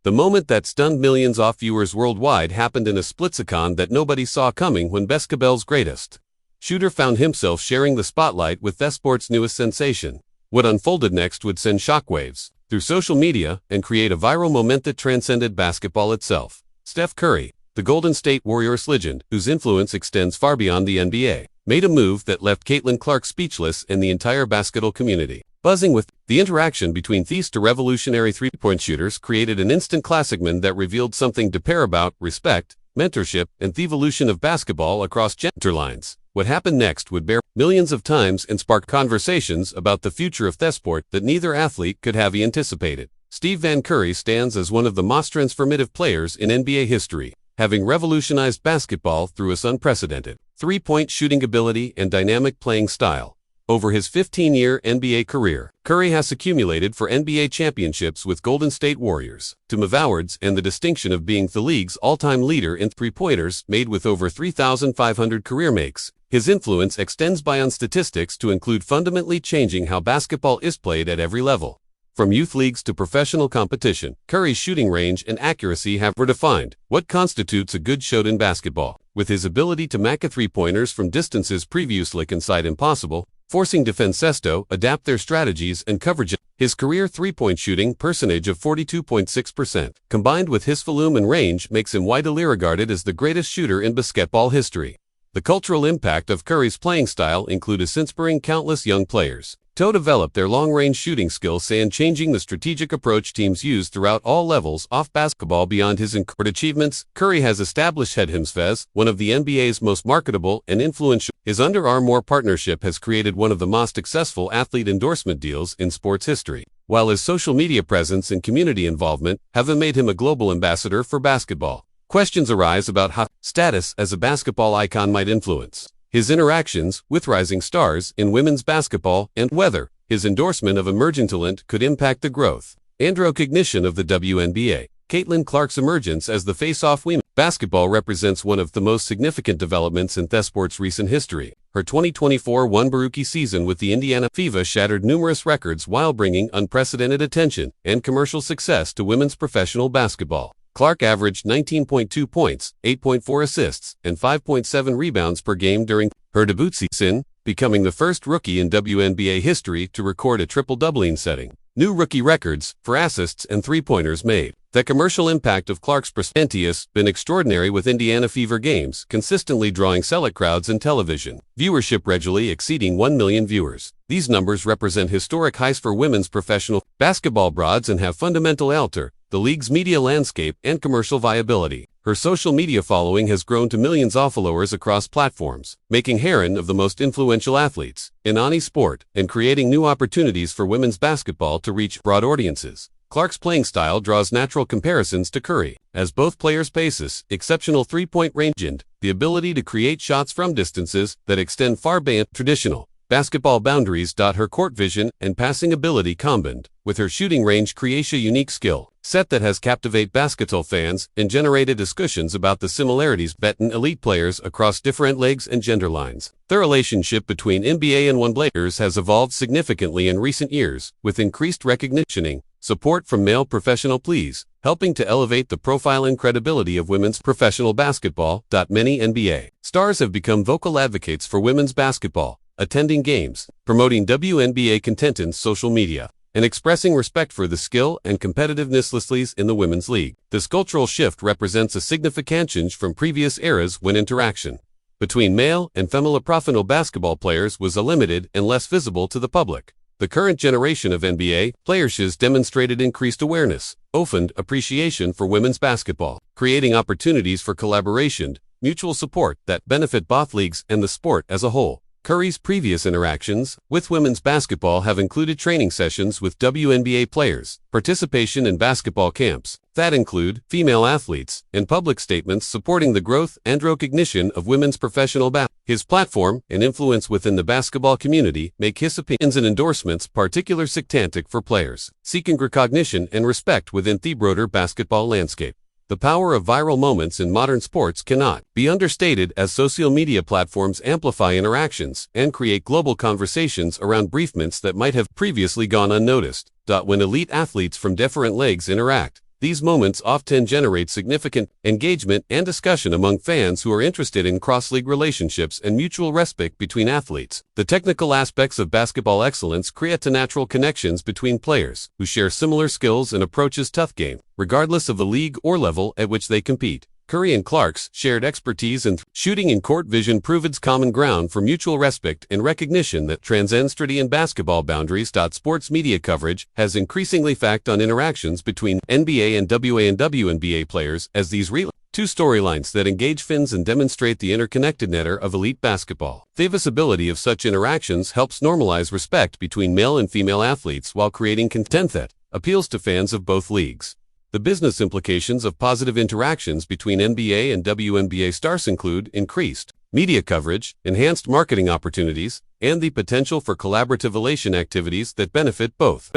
The moment that stunned millions of viewers worldwide happened in a split-second that nobody saw coming when basketball's greatest shooter found himself sharing the spotlight with the sport's newest sensation. What unfolded next would send shockwaves through social media and create a viral moment that transcended basketball itself. Steph Curry, the Golden State Warriors legend, whose influence extends far beyond the NBA, made a move that left Caitlin Clark speechless and the entire basketball community buzzing with the interaction between these two revolutionary three-point shooters created an instant classic moment that revealed something to pair about respect, mentorship, and the evolution of basketball across gender lines. What happened next would bear millions of times and spark conversations about the future of the sport that neither athlete could have anticipated. Steve Curry stands as one of the most transformative players in NBA history, having revolutionized basketball through his unprecedented three-point shooting ability and dynamic playing style. Over his 15-year NBA career, Curry has accumulated 4 NBA championships with Golden State Warriors, 2 awards, and the distinction of being the league's all-time leader in three-pointers made with over 3,500 career makes. His influence extends beyond statistics to include fundamentally changing how basketball is played at every level. From youth leagues to professional competition, Curry's shooting range and accuracy have redefined what constitutes a good shot in basketball. With his ability to make three-pointers from distances previously considered impossible, forcing defenses to adapt their strategies and coverage. His career three-point shooting percentage of 42.6%, combined with his volume and range, makes him widely regarded as the greatest shooter in basketball history. The cultural impact of Curry's playing style included inspiring countless young players to develop their long-range shooting skills and changing the strategic approach teams use throughout all levels of basketball. Beyond his incredible achievements, Curry has established himself as one of the NBA's most marketable and influential. His Under Armour partnership has created one of the most successful athlete endorsement deals in sports history, while his social media presence and community involvement have made him a global ambassador for basketball. Questions arise about how status as a basketball icon might influence his interactions with rising stars in women's basketball and whether his endorsement of emerging talent could impact the growth and recognition of the WNBA. Caitlin Clark's emergence as the face-off women basketball represents one of the most significant developments in the sport's recent history. Her 2024 rookie season with the Indiana Fever shattered numerous records while bringing unprecedented attention and commercial success to women's professional basketball. Clark averaged 19.2 points, 8.4 assists, and 5.7 rebounds per game during her debut season, becoming the first rookie in WNBA history to record a triple-doubling setting new rookie records for assists and three-pointers made. The commercial impact of Clark's presence has been extraordinary, with Indiana Fever games consistently drawing sellout crowds and television viewership regularly exceeding 1 million viewers. These numbers represent historic highs for women's professional basketball broads and have fundamentally altered the league's media landscape and commercial viability. Her social media following has grown to millions of followers across platforms, making her one of the most influential athletes in any sport and creating new opportunities for women's basketball to reach broad audiences. Clark's playing style draws natural comparisons to Curry, as both players possess exceptional three-point range and the ability to create shots from distances that extend far beyond traditional basketball boundaries. Her court vision and passing ability combined with her shooting range create a unique skill set that has captivated basketball fans and generated discussions about the similarities between elite players across different leagues and gender lines. The relationship between NBA and WNBA players has evolved significantly in recent years, with increased recognition and support from male professional players, helping to elevate the profile and credibility of women's professional basketball. Many NBA stars have become vocal advocates for women's basketball, attending games, promoting WNBA content in social media, and expressing respect for the skill and competitiveness in the women's league. This cultural shift represents a significant change from previous eras when interaction between male and female professional basketball players was limited and less visible to the public. The current generation of NBA players has demonstrated increased awareness, opened appreciation for women's basketball, creating opportunities for collaboration, mutual support that benefit both leagues and the sport as a whole. Curry's previous interactions with women's basketball have included training sessions with WNBA players, participation in basketball camps that include female athletes, and public statements supporting the growth and recognition of women's professional basketball. His platform and influence within the basketball community make his opinions and endorsements particularly significant for players seeking recognition and respect within the broader basketball landscape. The power of viral moments in modern sports cannot be understated, as social media platforms amplify interactions and create global conversations around brief moments that might have previously gone unnoticed. When elite athletes from different leagues interact, These moments often generate significant engagement and discussion among fans who are interested in cross-league relationships and mutual respect between athletes. The technical aspects of basketball excellence create natural connections between players who share similar skills and approaches tough game, regardless of the league or level at which they compete. Curry and Clark's shared expertise in shooting and court vision provides common ground for mutual respect and recognition that transcends study and basketball boundaries. Sports media coverage has increasingly focused on interactions between NBA and WNBA players as these two storylines that engage fans and demonstrate the interconnected nature of elite basketball. The visibility of such interactions helps normalize respect between male and female athletes while creating content that appeals to fans of both leagues. The business implications of positive interactions between NBA and WNBA stars include increased media coverage, enhanced marketing opportunities, and the potential for collaborative relation activities that benefit both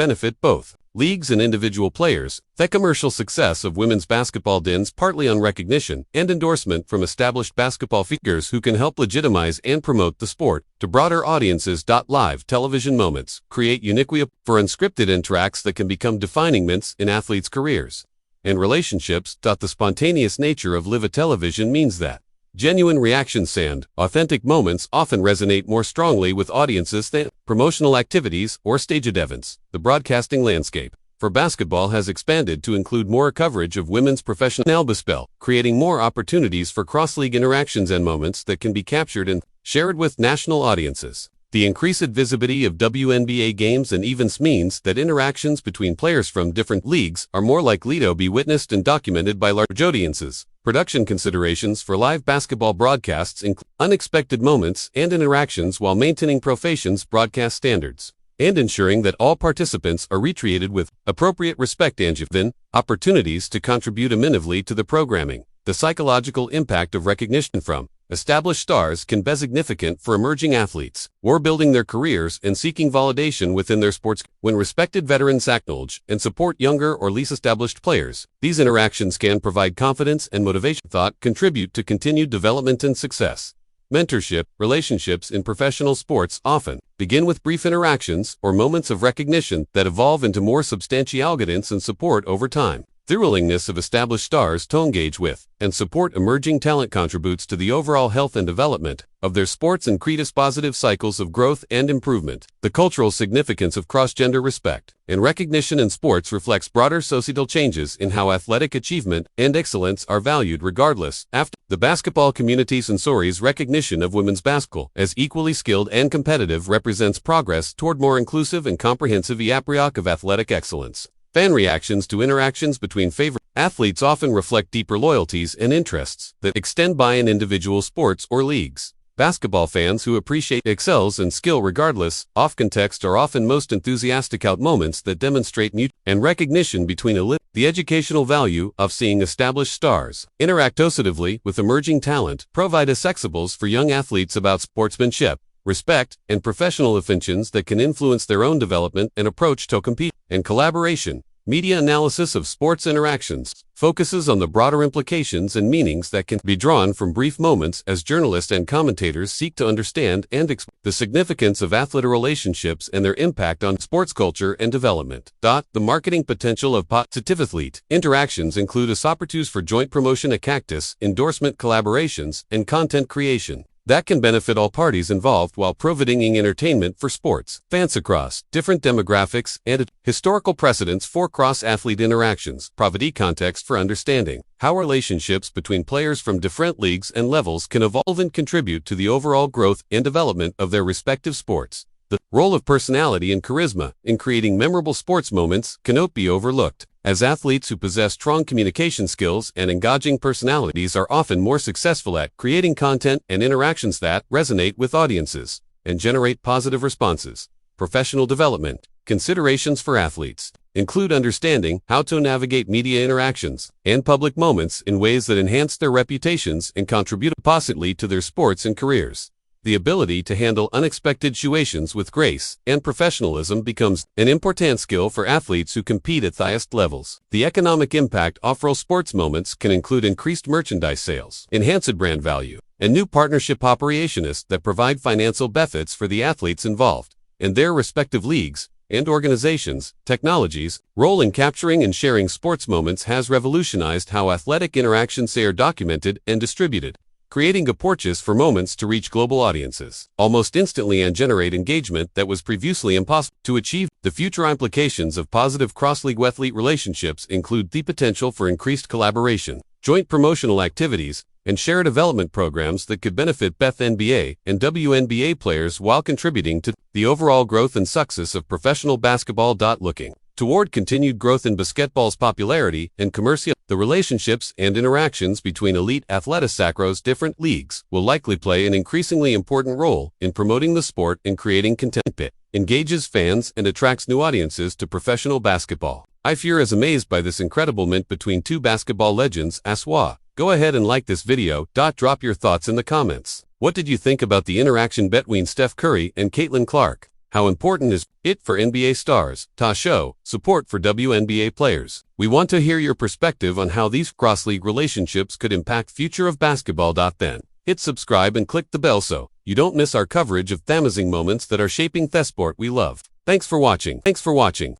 leagues and individual players. The commercial success of women's basketball depends partly on recognition and endorsement from established basketball figures who can help legitimize and promote the sport to broader audiences. Live television moments create unique for unscripted interacts that can become defining moments in athletes' careers and relationships. The spontaneous nature of live television means that genuine reactions and authentic moments often resonate more strongly with audiences than promotional activities or staged events. The broadcasting landscape for basketball has expanded to include more coverage of women's professional basketball, creating more opportunities for cross-league interactions and moments that can be captured and shared with national audiences. The increased visibility of WNBA games and events means that interactions between players from different leagues are more likely to be witnessed and documented by large audiences. Production considerations for live basketball broadcasts include unexpected moments and interactions while maintaining professional broadcast standards and ensuring that all participants are treated with appropriate respect and given opportunities to contribute amenably to the programming. The psychological impact of recognition from established stars can be significant for emerging athletes or building their careers and seeking validation within their sports. When respected veterans acknowledge and support younger or less established players, these interactions can provide confidence and motivation. Contribute to continued development and success. Mentorship relationships in professional sports often begin with brief interactions or moments of recognition that evolve into more substantial guidance and support over time. The willingness of established stars to engage with and support emerging talent contributes to the overall health and development of their sports and creates positive cycles of growth and improvement. The cultural significance of cross-gender respect and recognition in sports reflects broader societal changes in how athletic achievement and excellence are valued regardless. After the basketball community's and Sori's recognition of women's basketball as equally skilled and competitive represents progress toward more inclusive and comprehensive approach of athletic excellence. Fan reactions to interactions between favorite athletes often reflect deeper loyalties and interests that extend beyond individual sports or leagues. Basketball fans who appreciate excels and skill regardless of context are often most enthusiastic about moments that demonstrate mutual and recognition between the educational value of seeing established stars interact positively with emerging talent, provide accessibles for young athletes about sportsmanship, respect, and professional affinities that can influence their own development and approach to compete and collaboration. Media analysis of sports interactions focuses on the broader implications and meanings that can be drawn from brief moments as journalists and commentators seek to understand and explain the significance of athletic relationships and their impact on sports culture and development. The marketing potential of positive athlete interactions include opportunities for joint promotion at Cactus, endorsement collaborations, and content creation that can benefit all parties involved while providing entertainment for sports fans across different demographics and historical precedents for cross-athlete interactions. Provide context for understanding how relationships between players from different leagues and levels can evolve and contribute to the overall growth and development of their respective sports. The role of personality and charisma in creating memorable sports moments cannot be overlooked, as athletes who possess strong communication skills and engaging personalities are often more successful at creating content and interactions that resonate with audiences and generate positive responses. Professional development considerations for athletes include understanding how to navigate media interactions and public moments in ways that enhance their reputations and contribute positively to their sports and careers. The ability to handle unexpected situations with grace and professionalism becomes an important skill for athletes who compete at the highest levels. The economic impact of real sports moments can include increased merchandise sales, enhanced brand value, and new partnership operations that provide financial benefits for the athletes involved and their respective leagues and organizations, technologies, role in capturing and sharing sports moments has revolutionized how athletic interactions are documented and distributed, creating opportunities for moments to reach global audiences almost instantly and generate engagement that was previously impossible to achieve. The future implications of positive cross-league athlete relationships include the potential for increased collaboration, joint promotional activities, and shared development programs that could benefit both NBA and WNBA players while contributing to the overall growth and success of professional basketball. Looking toward continued growth in basketball's popularity and commercial, the relationships and interactions between elite athletes across different leagues will likely play an increasingly important role in promoting the sport and creating content that engages fans and attracts new audiences to professional basketball. I fear is amazed by this incredible mint between two basketball legends. Aswa. Go ahead and like this video. Drop your thoughts in the comments. What did you think about the interaction between Steph Curry and Caitlin Clark? How important is it for NBA stars to show support for WNBA players? We want to hear your perspective on how these cross-league relationships could impact future of basketball. Then, hit subscribe and click the bell so you don't miss our coverage of amazing moments that are shaping the sport we love. Thanks for watching.